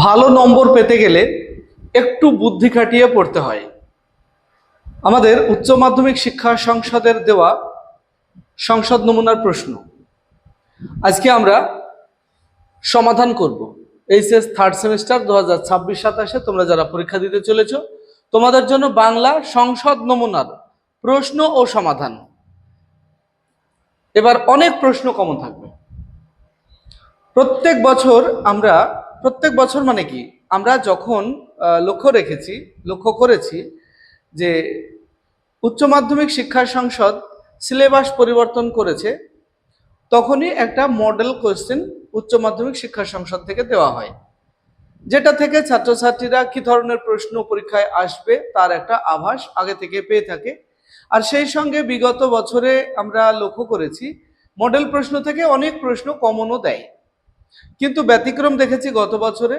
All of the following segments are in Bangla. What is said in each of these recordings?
ভালো নম্বর পেতে গেলে একটু বুদ্ধি খাটিয়ে পড়তে হয়। আমাদের উচ্চ মাধ্যমিক শিক্ষা সংসদের দেওয়া সংসদ নমুনার প্রশ্ন আজকে আমরা সমাধান করব। এইচএস থার্ড সেমিস্টার 2026-27 তোমরা যারা পরীক্ষা দিতে চলেছ, তোমাদের জন্য বাংলা সংসদ নমুনার প্রশ্ন ও সমাধান। এবার অনেক প্রশ্ন কমন থাকবে। প্রত্যেক বছর মানে কি, আমরা যখন লক্ষ্য করেছি যে উচ্চ মাধ্যমিক শিক্ষা সংসদ সিলেবাস পরিবর্তন করেছে, তখনই একটা মডেল কোশ্চেন উচ্চ মাধ্যমিক শিক্ষা সংসদ থেকে দেওয়া হয়, যেটা থেকে ছাত্রছাত্রীরা কি ধরনের প্রশ্ন পরীক্ষায় আসবে তার একটা আভাস আগে থেকে পেয়ে থাকে। আর সেই সঙ্গে বিগত বছরে আমরা লক্ষ্য করেছি মডেল প্রশ্ন থেকে অনেক প্রশ্ন কমনও দেয়। কিন্তু ব্যতিক্রম দেখেছি গত বছরে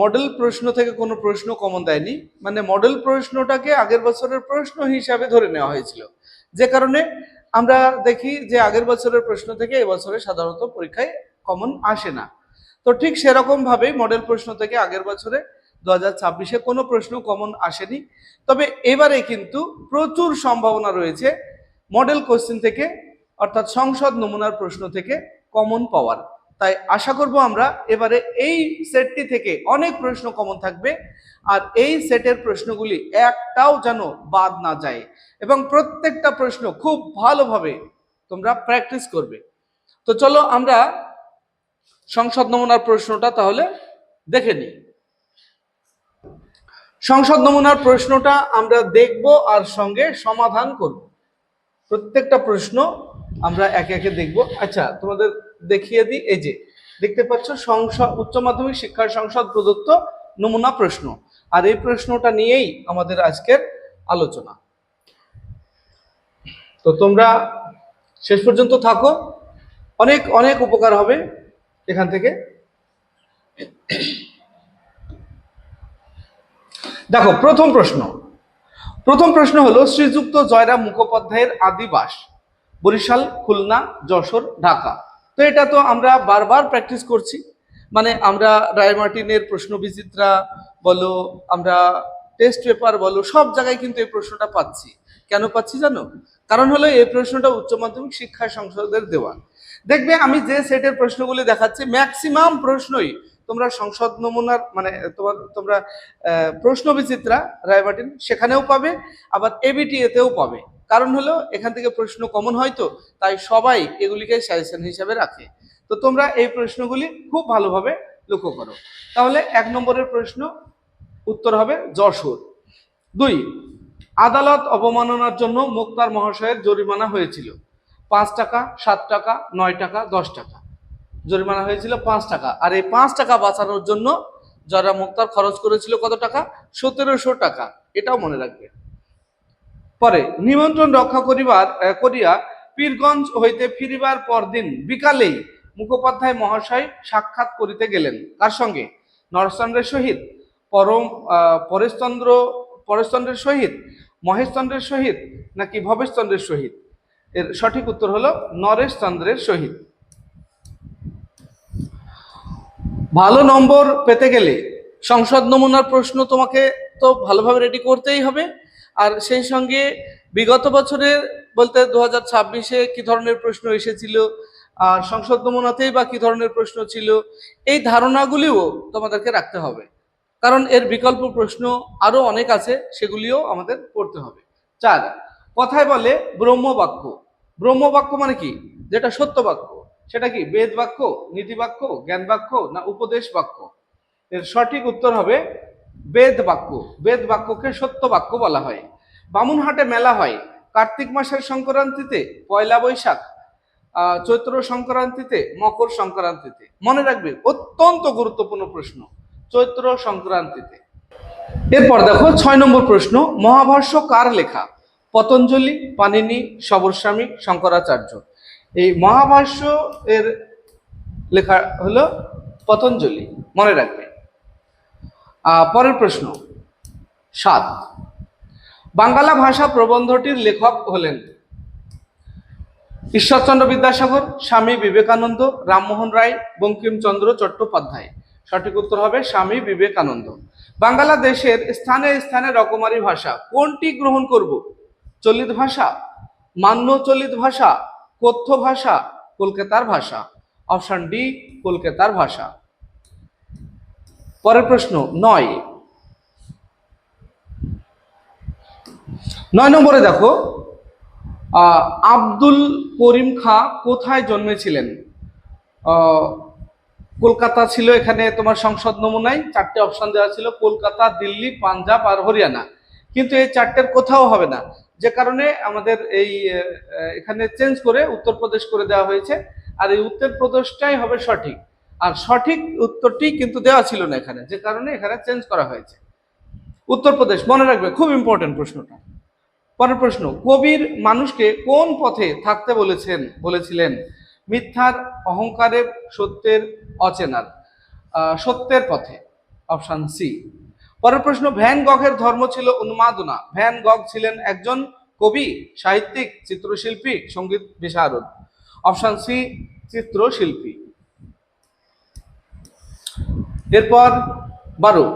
মডেল প্রশ্ন থেকে কোনো প্রশ্ন কমন দেয়নি, মানে মডেল প্রশ্নটাকে আগের বছরের প্রশ্ন হিসাবে ধরে নেওয়া হয়েছিল, যে কারণে আমরা দেখি যে আগের বছরের প্রশ্ন থেকে এবছরে সাধারণত পরীক্ষায় কমন আসে না। তো ঠিক সেরকম ভাবেই মডেল প্রশ্ন থেকে আগের বছরে 2026-এ কোনো প্রশ্ন কমন আসেনি। তবে এবারে কিন্তু প্রচুর সম্ভাবনা রয়েছে মডেল কোশ্চেন থেকে, অর্থাৎ সংসদ নমুনার প্রশ্ন থেকে কমন পাওয়ার। তাই আশা করব আমরা এবারে এই সেটটি থেকে অনেক প্রশ্ন কমন থাকবে, আর এই সেটের প্রশ্নগুলি একটাও যেন বাদ না যায়, এবং প্রত্যেকটা প্রশ্ন খুব ভালোভাবে তোমরা প্র্যাকটিস করবে। তো চলো আমরা সংসদ নমুনার প্রশ্নটা তাহলে দেখে নিই। সংসদ নমুনার প্রশ্নটা আমরা দেখব আর সঙ্গে সমাধান করব। প্রত্যেকটা প্রশ্ন আমরা একে একে দেখব। আচ্ছা, তোমাদের দেখিয়ে দিই, এই যে দেখতে পাচ্ছ উচ্চ মাধ্যমিক শিক্ষা সংসদ প্রদত্ত নমুনা প্রশ্ন, আর এই প্রশ্নটা নিয়েই আমাদের আজকের আলোচনা। তো তোমরা শেষ পর্যন্ত থাকো, অনেক অনেক উপকার হবে এখান থেকে। দেখো, প্রথম প্রশ্ন হলো শ্রীযুক্ত জয়রাম মুখোপাধ্যায়ের আদিবাস বরিশাল, খুলনা, যশোর, ঢাকা। তো এটা তো আমরা বারবার প্র্যাকটিস করছি, মানে আমরা রায়মার্টিনের প্রশ্ন বিচিত্রা বলো, আমরা টেস্ট পেপার বলো, সব জায়গায় কিন্তু এই প্রশ্নটা পাচ্ছি। কেন পাচ্ছি জানো? কারণ হলো এই প্রশ্নটা উচ্চ মাধ্যমিক শিক্ষা সংসদের দেওয়া। দেখবে আমি যে সেটের প্রশ্নগুলি দেখাচ্ছি, ম্যাক্সিমাম প্রশ্নই তোমরা সংসদ নমুনার মানে তোমরা প্রশ্ন বিচিত্রা রায়মার্টিন সেখানেও পাবে, আবার এবিটিএতেও পাবে। কারণ হলো এখান থেকে প্রশ্ন কমন হয়, তো তাই সবাই এগুলিকে সাজেশন হিসাবে রাখে। তো তোমরা এই প্রশ্নগুলি খুব ভালোভাবে লক্ষ্য করো। তাহলে 1 নম্বরের প্রশ্ন উত্তর হবে যশোর। 2, আদালত অবমাননার জন্য মোক্তার মহাশয়ের জরিমানা হয়েছিল 5 টাকা, 7 টাকা, 9 টাকা, 10 টাকা। জরিমানা হয়েছিল 5 টাকা, আর এই 5 টাকা বাঁচানোর জন্য যারা মোক্তার খরচ করেছিল কত টাকা? 1700 টাকা। এটাও মনে রাখবে। পরে নিমন্ত্রণ রক্ষা করিয়া পীরগঞ্জ হইতে ফিরিবার পরদিন বিকালেই মুখোপাধ্যায় মহাশয় সাক্ষাৎ করিতে গেলেন। কার সঙ্গে? নরেশচন্দ্রের সহিত, পরেশচন্দ্রের সহিত, মহেশচন্দ্রের সহিত, নাকি ভবেশচন্দ্রের সহিত? এর সঠিক উত্তর হলো নরেশচন্দ্রের সহিত। ভালো নম্বর পেতে গেলে সংসদ নমুনার প্রশ্ন তোমাকে তো ভালোভাবে রেডি করতেই হবে, আর সেই সঙ্গে বিগত বছরের বলতে 2026-এ কি ধরনের প্রশ্ন এসেছিল, আর সংসদ নমুনাতেই বা কি ধরনের প্রশ্ন ছিল, এই ধারণাগুলিও তোমাদেরকে রাখতে হবে, কারণ এর বিকল্প প্রশ্ন আরো অনেক আছে, সেগুলিও আমাদের পড়তে হবে। 4, কথায় বলে ব্রহ্মবাক্য। ব্রহ্মবাক্য মানে কি? যেটা সত্য বাক্য, সেটা কি বেদ বাক্য, নীতি বাক্য, জ্ঞান বাক্য, না উপদেশ বাক্য? এর সঠিক উত্তর হবে বেদ বাক্য। বেদ বাক্যকে সত্য বাক্য বলা হয়। বামুনহাটে মেলা হয় কার্তিক মাসের সংক্রান্তিতে, পয়লা বৈশাখ, চৈত্র সংক্রান্তিতে, মকর সংক্রান্তিতে। মনে রাখবে, অত্যন্ত গুরুত্বপূর্ণ প্রশ্ন, চৈত্র সংক্রান্তিতে। এরপর দেখো 6 নম্বর প্রশ্ন, মহাভাষ্য কার লেখা? পতঞ্জলি, পাণিনি, সবরস্বামী, শঙ্করাচার্য। এই মহাভাষ্য এর লেখা হলো পতঞ্জলি, মনে রাখবে। পরের প্রশ্ন 7, বাংলা ভাষা প্রবন্ধটির লেখক হলেন ঈশ্বরচন্দ্র বিদ্যাসাগর, স্বামী বিবেকানন্দ, রামমোহন রায়, বঙ্কিমচন্দ্র চট্টোপাধ্যায়। সঠিক উত্তর হবে স্বামী বিবেকানন্দ। বাংলাদেশের স্থানে স্থানে রকমারি ভাষা কোনটি গ্রহণ করব? চলিত ভাষা, মান্য চলিত ভাষা, কথ্য ভাষা, কলকাতার ভাষা। অপশন ডি কলকাতার ভাষা। পরের প্রশ্ন 9 নম্বরে দেখো, আব্দুল করিম খাঁ কোথায় জন্মেছিলেন? কলকাতা ছিল এখানে তোমার সংসদ নমুনায় 4টে অপশন দেওয়া ছিল, কলকাতা, দিল্লি, পাঞ্জাব আর হরিয়ানা। কিন্তু এই 4টের কোথাও হবে না, যে কারণে আমাদের এই এখানে চেঞ্জ করে উত্তরপ্রদেশ করে দেওয়া হয়েছে। আর এই উত্তরপ্রদেশটাই হবে সঠিক, আর সঠিক উত্তরটি কিন্তু দেওয়া ছিল না এখানে, যে কারণে এখানে চেঞ্জ করা হয়েছে। উত্তরপ্রদেশ মনে রাখবে, খুব ইম্পর্টেন্ট প্রশ্নটা। পরের প্রশ্ন, কবির মানুষকে কোন পথে থাকতে বলেছিলেন? মিথ্যার, অহংকারের, সত্যের, অচেনার। সত্যের পথে, অপশন সি। পরের প্রশ্ন, ভ্যান গঘের ধর্ম ছিল উন্মাদনা। ভ্যান গঘ ছিলেন একজন কবি, সাহিত্যিক, চিত্রশিল্পী, সঙ্গীত বিশারদ। অপশন সি চিত্রশিল্পী। এরপর 12,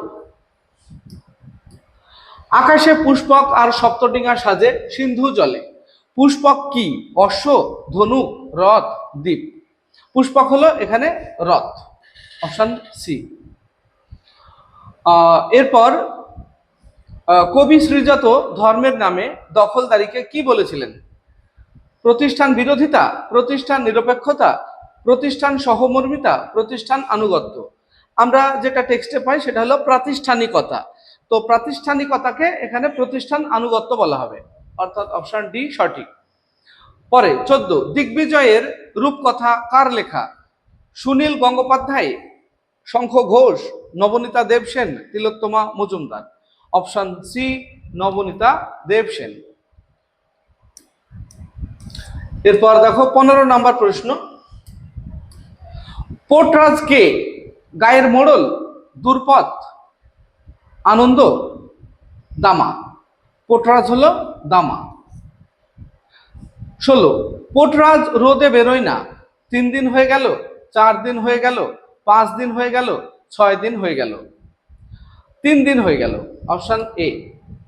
আকাশে পুষ্পক আর সপ্তডিঙা সাজে সিন্ধু জলে। পুষ্পক কি? অশ্ব, ধনুক, রথ, দ্বীপ। পুষ্পক হলো এখানে রথ, অপশন সি। এরপর কবি শ্রীজাত ধর্মের নামে দখলদারিকে কি বলেছিলেন? প্রতিষ্ঠান বিরোধিতা, প্রতিষ্ঠান নিরপেক্ষতা, প্রতিষ্ঠান সহমর্মিতা, প্রতিষ্ঠান আনুগত্য। আমরা যেটা টেক্সটে পাই সেটা হলো প্রাতিষ্ঠানিকতা। তো প্রাতিষ্ঠানিকতাকে এখানে প্রতিষ্ঠান আনুগত্য বলা হবে, অর্থাৎ অপশন ডি সঠিক। পরে 14, দিগ্বিজয়ের রূপকথা কার লেখা? সুনীল গঙ্গোপাধ্যায়, শঙ্খ ঘোষ, নবনীতা দেবসেন, তিলোত্তমা মজুমদার। Option C Nabanita Dev Sen. এরপর দেখো 15 নম্বর প্রশ্ন, পোর্টরাজ কে? গায়ের মোড়ল, দুর্পদ, আনন্দ, দামা। পোর্টরাজ হলো দামা। 16, পোর্টরাজ রোদে বেরোয় না। 3 দিন হয়ে গেল, 4 দিন হয়ে গেল, 5 দিন হয়ে গেল, 6 দিন হয়ে গেল। 3 দিন হয়ে গেল, অপশন এ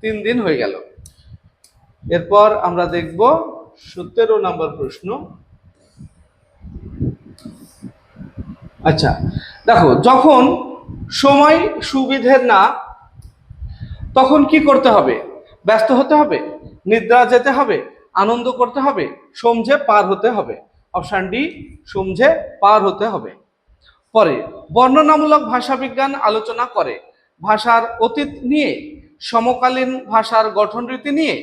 3 দিন হয়ে গেল। এরপর আমরা দেখব 17 নম্বর প্রশ্ন। আচ্ছা দেখো, যখন সময় সুবিধের না তখন কি করতে হবে? ব্যস্ত হতে হবে, নিদ্রা যেতে হবে, আনন্দ করতে হবে, সমঝে পার হতে হবে। অপশন ডি সমঝে পার হতে হবে। পরে বর্ণনামূলক ভাষাবিজ্ঞান আলোচনা করে ভাষার অতীত নিয়ে, সমকালীন ভাষার গঠন রীতি নিয়ে,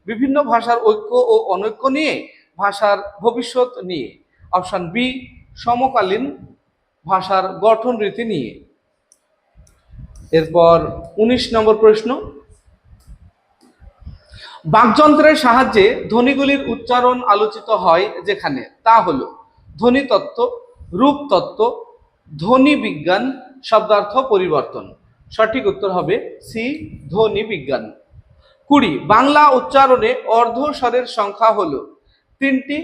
বিভিন্ন ভাষার ঐক্য ও অনৈক্য নিয়ে, ভাষার ভবিষ্যৎ নিয়ে। অপশন বি সমকালীন ভাষার গঠন রীতি নিয়ে। এরপর 19 নম্বর প্রশ্ন, বাকযন্ত্রের সাহায্যে ধ্বনিগুলির উচ্চারণ আলোচিত হয় যেখানে, তা হলো ধ্বনিতত্ত্ব, রূপতত্ত্ব, ধ্বনি বিজ্ঞান, শব্দার্থ পরিবর্তন। সঠিক উত্তর হবে সি ধ্বনি বিজ্ঞান। 20, বাংলা উচ্চারণে অর্ধ স্বরের সংখ্যা হলো 3টি,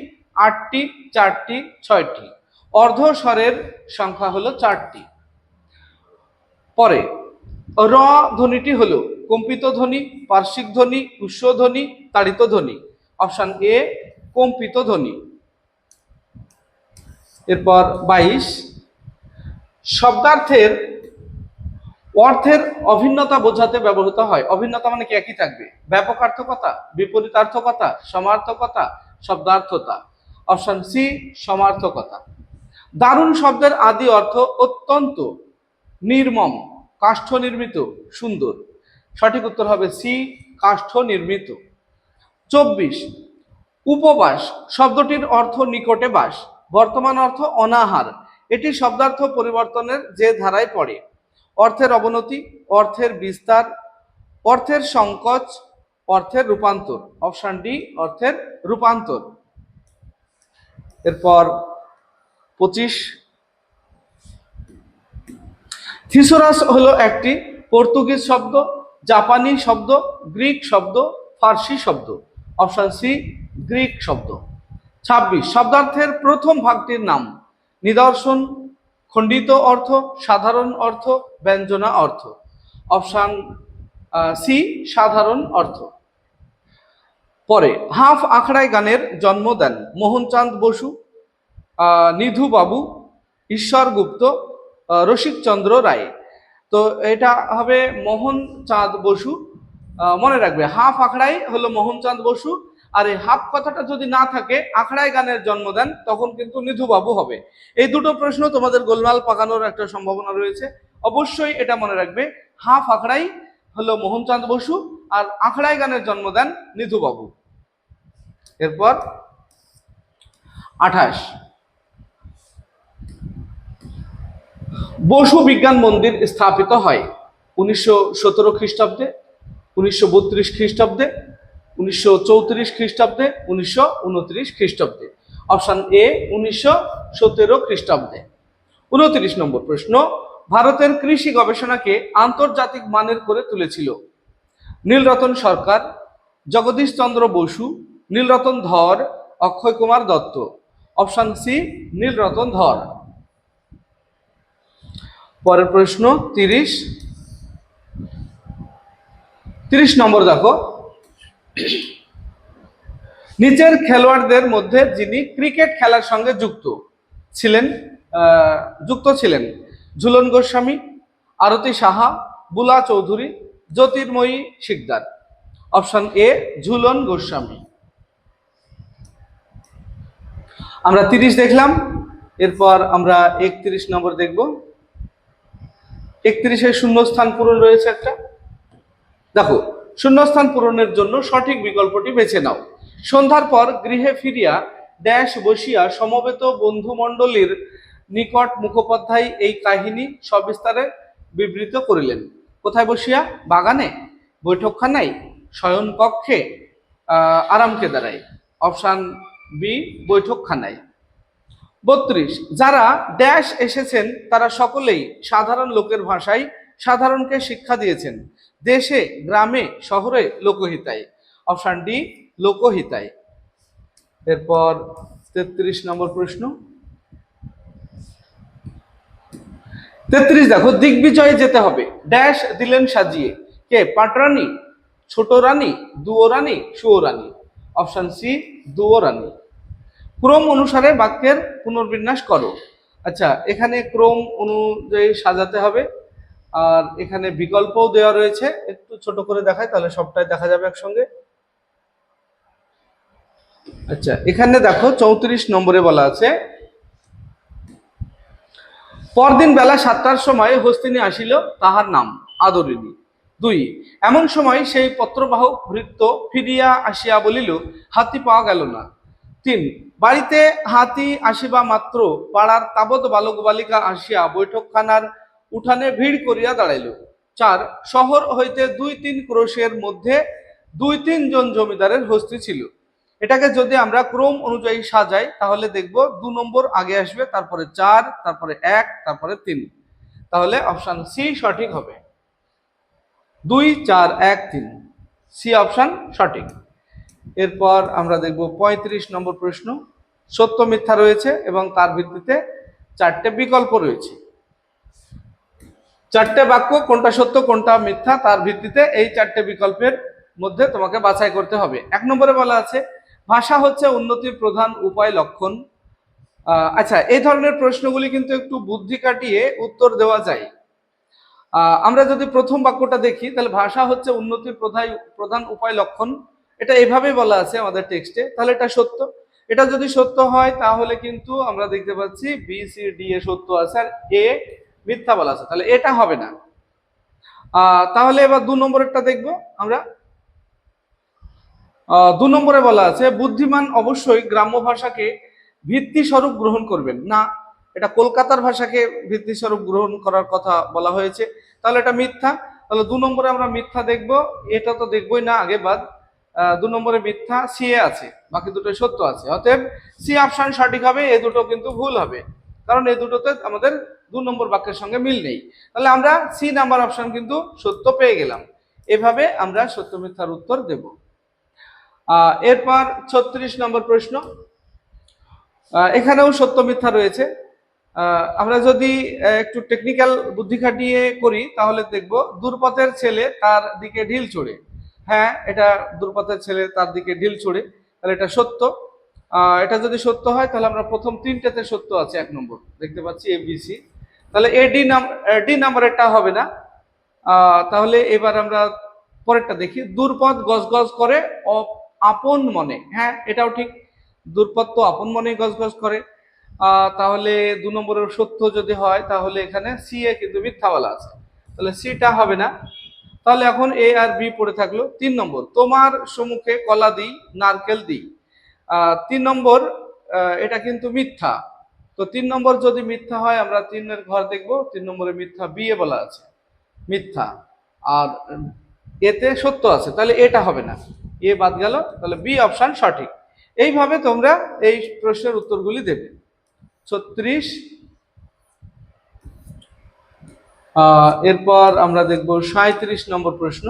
8টি, 4টি, 6টি। অর্ধ স্বরের সংখ্যা হলো 4টি। পরে র ধ্বনিটি হলো কম্পিত ধ্বনি, পার্শ্বিক ধ্বনি, উষ্ণ ধ্বনি, তাড়িত ধ্বনি। অপশন এ কম্পিত ধ্বনি। এরপর 22, শব্দার্থের অর্থের অভিন্নতা বোঝাতে ব্যবহৃত হয়। অভিন্নতা মানে কি? একই থাকবে। ব্যাপকার্থকতা, বিপরীতার্থকতা, সমার্থকতা, শব্দার্থতা। অপশন সি সমার্থকতা। দারুণ শব্দের আদি অর্থ অত্যন্ত, নির্মম, কাষ্ঠ নির্মিত, সুন্দর। সঠিক উত্তর হবে সি কাষ্ঠ নির্মিত। 24, উপবাস শব্দটির অর্থ নিকটে বাস, বর্তমান অর্থ অনাহার। এটি শব্দার্থ পরিবর্তনের যে ধারায় পড়ে। অর্থের অবনতি, অর্থের বিস্তার, অর্থের সংকোচ, অর্থের রূপান্তর। অপশন ডি অর্থের রূপান্তর। এরপর 25, থিসোরাস হলো একটি পর্তুগিজ শব্দ, জাপানি শব্দ, গ্রিক শব্দ, ফার্সি শব্দ। অপশন সি গ্রিক শব্দ। 26, শব্দার্থের প্রথম ভাগটির নাম। নিদর্শন, খণ্ডিত অর্থ, সাধারণ অর্থ, ব্যঞ্জনা অর্থ। অপশান সি সাধারণ অর্থ। পরে হাফ আখড়াই গানের জন্ম দেন মোহনচাঁদ বসু, নিধু বাবু, ঈশ্বর গুপ্ত, রসিকচন্দ্র রায়। তো এটা হবে মোহনচাঁদ বসু। মনে রাখবে হাফ আখড়াই হলো মোহনচাঁদ বসু, আর এই হাফ কথাটা যদি না থাকে আখড়াই গানের জন্ম দেন তখন কিন্তু নিধু বাবু হবে। এই দুটো প্রশ্ন তোমাদের গোলমাল পাকানোর একটা সম্ভাবনা রয়েছে, অবশ্যই এটা মনে রাখবে। হাফ আখড়াই হলো মোহনচাঁদ বসু, আর আখড়াই গানের জন্ম দেন নিধু বাবু। এরপর 28, বসু বিজ্ঞান মন্দির স্থাপিত হয় 1917 খ্রিস্টাব্দে, 1932 খ্রিস্টাব্দে, 1934 খ্রিস্টাব্দে, 1929 খ্রিস্টাব্দে। অপশান এ 1917 খ্রিস্টাব্দে। 29 নম্বর প্রশ্ন, ভারতের কৃষি গবেষণাকে আন্তর্জাতিক মানের করে তুলেছিল নীলরতন সরকার, জগদীশ চন্দ্র বসু, নীলরতন ধর, অক্ষয় কুমার দত্ত। অপশান সি নীলরতন ধর। পরের প্রশ্ন 30 নম্বর দেখো, নিচের খেলোয়াড়দের মধ্যে যিনি ক্রিকেট খেলার সঙ্গে যুক্ত ছিলেন ঝুলন গোস্বামী, আরতি সাহা, বুলা চৌধুরী, জ্যোতির্ময়ী শিকদার। Option A Jhulan Goswami. আমরা 30 দেখলাম, এরপর আমরা 31 নম্বর দেখব। 31-এর শূন্যস্থান পূরণ রয়েছে একটা। দেখো, শূন্যস্থান পূরণের জন্য সঠিক বিকল্পটি বেছে নাও। সন্ধ্যার পর গৃহে ফিরিয়া ড্যাশ বসিয়া সমবেত বন্ধুমণ্ডলীর নিকট মুখোপাধ্যায় এই কাহিনী সবিস্তারে বিবৃত করিলেন। কোথায় বসিয়া? বাগানে, বৈঠকখানায়, শয়ন কক্ষে, আরামকেদারায়। Option B বৈঠকখানায়। 32, যারা ড্যাশ এসেছেন তারা সকলেই সাধারণ লোকের ভাষায় সাধারণকে শিক্ষা দিয়েছেন, দেশে, গ্রামে, শহরে লোকহিতায়। Option D লোকহিতায়। এরপর 33 নম্বর প্রশ্ন। 33 দেখো, দিগ্বিজয়ে যেতে হবে, ড্যাশ দিলেন সাজিয়ে, কে? পাটরানী, ছোট রানী, দুয়ো রানী, সুয়ো রানী। অপশান সি দুয়ো রানী। ক্রম অনুসারে বাক্যের পুনর্বিন্যাস করো। আচ্ছা, এখানে ক্রম অনুযায়ী সাজাতে হবে, আর এখানে বিকল্পও দেওয়া রয়েছে। একটু ছোট করে দেখায়, তাহলে সবটাই দেখা যাবে একসঙ্গে। আচ্ছা, এখানে দেখো 34 নম্বরে বলা আছে, পরদিন বেলা 7টার সময় হস্তিনী আসিল, তাহার নাম আদরিণী। 2, এমন সময় সেই পত্রবাহক ভৃত্য ফিরিয়া আসিয়া বলিল, হাতি পাওয়া গেল না। 3, বাড়িতে হাতি আসিবা মাত্র পাড়ার তাবৎ বালক বালিকা আসিয়া বৈঠকখানার উঠানে ভিড় করিয়া দাঁড়াইল। 4, শহর হইতে 2-3 ক্রোশের মধ্যে 2-3 জন জমিদারের হস্তি ছিল। এটাকে যদি আমরা ক্রম অনুযায়ী সাজাই তাহলে দেখব 2 নম্বর আগে আসবে, তারপরে 4, তারপরে 1, তারপরে 3। তাহলে অপশান সি সঠিক হবে। 2, 4, 1, 3, সি অপশান সঠিক। এরপর আমরা দেখব 35 নম্বর প্রশ্ন। সত্য মিথ্যা রয়েছে এবং তার ভিত্তিতে 4টে বিকল্প রয়েছে। 4টে বাক্য, কোনটা সত্য কোনটা মিথ্যা, তার ভিত্তিতে এই 4টে বিকল্পের মধ্যে তোমাকে বাছাই করতে হবে। 1 নম্বরে বলা আছে, ভাষা হচ্ছে উন্নতির প্রধান উপায় লক্ষণ। আচ্ছা, এই ধরনের প্রশ্নগুলি কিন্তু একটু বুদ্ধি কাটিয়ে উত্তর দেওয়া যায়। আমরা যদি প্রথম বাক্যটা দেখি, তাহলে ভাষা হচ্ছে উন্নতির প্রধান উপায় লক্ষণ, এটা এভাবেই বলা আছে আমাদের টেক্সটে, তাহলে এটা সত্য। এটা যদি সত্য হয় তাহলে কিন্তু আমরা দেখতে পাচ্ছি বি সি ডি এ সত্য আছে, আর এ মিথ্যা বলা আছে, তাহলে এটা হবে না। তাহলে এবার 2 নম্বরেরটা দেখবো আমরা। 2 নম্বরে বলা আছে, বুদ্ধিমান অবশ্যই গ্রাম্য ভাষাকে ভিত্তি স্বরূপ গ্রহণ করবেন না। এটা কলকাতার ভাষাকে ভিত্তি স্বরূপ গ্রহণ করার কথা বলা হয়েছে, তাহলে এটা মিথ্যা। তাহলে 2 নম্বরে আমরা মিথ্যা দেখব, এটা তো দেখবই না, আগে বাদ। 2 নম্বরে মিথ্যা, সি এ আছে, বাকি দুটো সত্য আছে। অতএব সি অপশন সঠিক হবে, এই দুটো কিন্তু ভুল হবে, কারণ এই দুটোতে আমাদের 2 নম্বর বাক্যের সঙ্গে মিল নেই। তাহলে আমরা সি নাম্বার অপশন কিন্তু সত্য পেয়ে গেলাম। এভাবে আমরা সত্য মিথ্যার উত্তর দেব। এরপর 36 নম্বর প্রশ্ন। এখানেও সত্য মিথ্যা রয়েছে। আমরা যদি একটু টেকনিক্যাল বুদ্ধি খাটিয়ে করি তাহলে দেখব দূরপথের ছেলে তার দিকে ঢিল ছুড়ে। হ্যাঁ, এটা দূরপথের ছেলে তার দিকে ঢিল ছুড়ে, তাহলে এটা সত্য। এটা যদি সত্য হয় তাহলে আমরা প্রথম তিনটাতে সত্য আছে, 1 নম্বর দেখতে পাচ্ছি এবিসি। তাহলে ডি নাম্বারেরটা হবে না। তাহলে এবার আমরা পরেরটা দেখি, দূরপথ গজগজ করে আপন মনে। হ্যাঁ, এটাও ঠিক, দূরপথ তো আপন মনে গজগজ করে। তাহলে 2 নম্বরের সত্য যদি হয় তাহলে এখানে সি এ কিন্তু মিথ্যা বলা আছে, তাহলে সিটা হবে না। তাহলে এখন এ আর বি পড়ে থাকলো। 3 নম্বর, তোমার সম্মুখে কলা দিই নারকেল দিই। 3 নম্বর এটা কিন্তু মিথ্যা, তো 3 নম্বর যদি মিথ্যা হয় আমরা 3-এর ঘর দেখব। 3 নম্বরে মিথ্যা, বি এ বলা আছে মিথ্যা, আর এতে সত্য আছে, তাহলে এটা হবে না, এ বাদ গেল, তাহলে বি অপশন সঠিক। এইভাবে তোমরা এই প্রশ্নের উত্তরগুলি দেবে। 36, এরপর আমরা দেখব 37 নম্বর প্রশ্ন।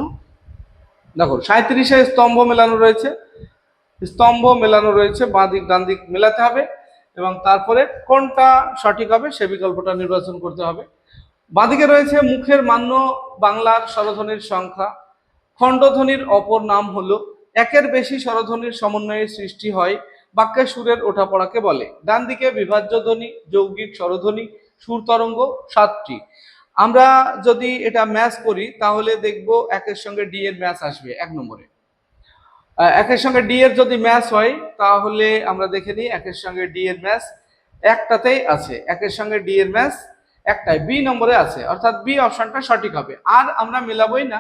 দেখো 37-এ স্তম্ভ মেলানো রয়েছে, স্তম্ভ মেলানো রয়েছে, বাঁ দিক ডান দিক মেলাতে হবে এবং তারপরে কোনটা সঠিক হবে সে বিকল্পটা নির্বাচন করতে হবে। বাঁদিকে রয়েছে মুখের মান্য বাংলার স্বরধ্বনির সংখ্যা, খণ্ডধ্বনির অপর নাম হলো, একের বেশি স্বরধ্বনির সমন্বয়ে সৃষ্টি হয়, বাক্যের সুরের ওঠাপড়াকে বলে। ডান দিকে বিভাজ্য ধ্বনি, যৌগিক স্বরধ্বনি, সুর তরঙ্গ 7টি। আমরা যদি এটা ম্যাচ করি তাহলে দেখব একের সঙ্গে ডি এর ম্যাচ আসবে 1 নম্বরে। একের সঙ্গে ডি এর যদি ম্যাচ হয় তাহলে আমরা দেখে নিই, একের সঙ্গে ডি এর ম্যাচ একটাতেই আছে, একের সঙ্গে ডি এর ম্যাচ একটাই, বি নম্বরে আছে, অর্থাৎ বি অপশনটা সঠিক হবে। আর আমরা মেলাবই না,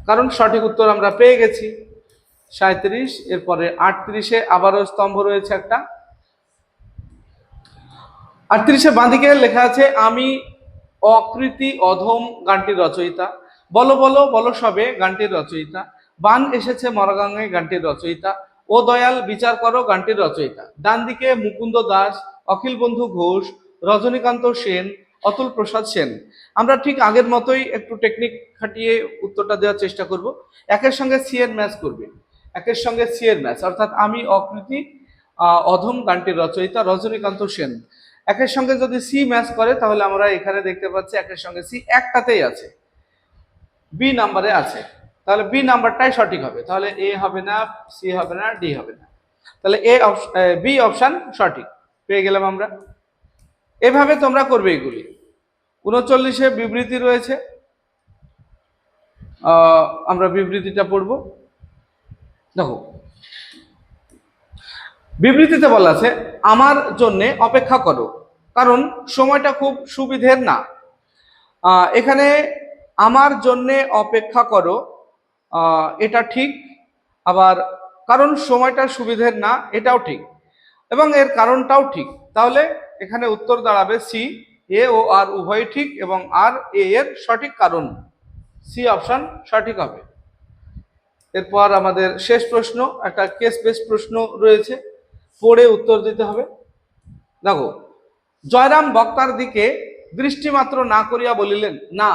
কারণ সঠিক উত্তর আমরা পেয়ে গেছি। 37, এরপরে 38-এ আবারও স্তম্ভ রয়েছে একটা। 38-এ বাঁদিকে লেখা আছে, আমি অকৃতি অধম গানটির রচয়িতা, বলো বলো বলো সবে গানটির রচয়িতা, বান এসেছে মরাগাঙ্গে গানটির রচয়িতা, ও দয়াল বিচার করো গানটির রচয়িতা। ডান দিকে মুকুন্দ দাস, অখিল বন্ধু ঘোষ, রজনীকান্ত সেন, অতুল প্রসাদ সেন। আমরা ঠিক আগের মতোই একটু টেকনিক খাটিয়ে উত্তরটা দেওয়ার চেষ্টা করব। একের সঙ্গে সি এর ম্যাচ করবে, একের সঙ্গে সি এর ম্যাচ, অর্থাৎ আমি অকৃতি অধম গানটির রচয়িতা রজনীকান্ত সেন। একের সঙ্গে যদি সি ম্যাচ করে তাহলে আমরা এখানে দেখতে পাচ্ছি একের সঙ্গে সি একটাতেই আছে, বি নাম্বারে আছে, তাহলে বি নাম্বারটাই সঠিক হবে। তাহলে এ হবে না, সি হবে না, ডি হবে না, তাহলে বি অপশন সঠিক পেয়ে গেলাম আমরা। এভাবে তোমরা করবে এগুলি। 39-এ বিবৃতি রয়েছে, আমরা বিবৃতিটা পড়ব। দেখো বিবৃতিতে বলা আছে, আমার জন্যে অপেক্ষা করো কারণ সময়টা খুব সুবিধের না। এখানে আমার জন্যে অপেক্ষা করো এটা ঠিক, আবার কারণ সময়টা সুবিধের না এটাও ঠিক, এবং এর কারণটাও ঠিক। তাহলে এখানে উত্তর দাঁড়াবে সি, এ ও আর উভয় ঠিক এবং আর এ এর সঠিক কারণ, সি অপশন সঠিক হবে। এরপর আমাদের শেষ প্রশ্ন, একটা কেস বেস প্রশ্ন রয়েছে, পড়ে উত্তর দিতে হবে। দেখো, জয়রাম বক্তার দিকে দৃষ্টিমাত্র না করিয়া বলিলেন, না,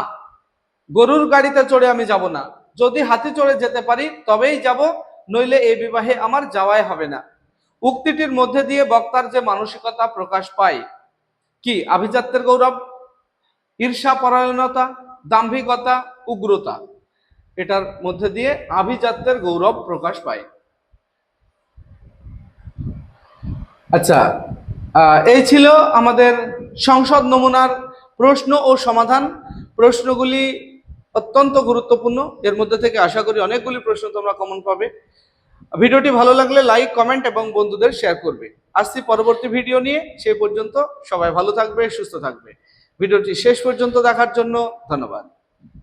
গরুর গাড়িতে চড়ে আমি যাব না, যদি হাতি চড়ে যেতে পারি তবেই যাব, নইলে এই বিবাহে আমার যাওয়াই হবে না। উক্তিটির মধ্যে দিয়ে বক্তার যে মানসিকতা প্রকাশ পায়, কি? আভিজাত্যের গৌরব, ঈর্ষা পরায়ণতা, দাম্ভিকতা, উগ্রতা। এটার মধ্যে দিয়ে আভিজাত্যের গৌরব প্রকাশ পায়। আচ্ছা, এই ছিল আমাদের সংসদ নমুনার প্রশ্ন ও সমাধান। প্রশ্নগুলি অত্যন্ত গুরুত্বপূর্ণ, এর মধ্যে থেকে আশা করি অনেকগুলি প্রশ্ন তোমরা কমন পাবে। ভিডিওটি ভালো লাগলে লাইক, কমেন্ট এবং বন্ধুদের শেয়ার করবে। আসছি পরবর্তী ভিডিও নিয়ে, সেই পর্যন্ত সবাই ভালো থাকবে, সুস্থ থাকবে। ভিডিওটি শেষ পর্যন্ত দেখার জন্য ধন্যবাদ।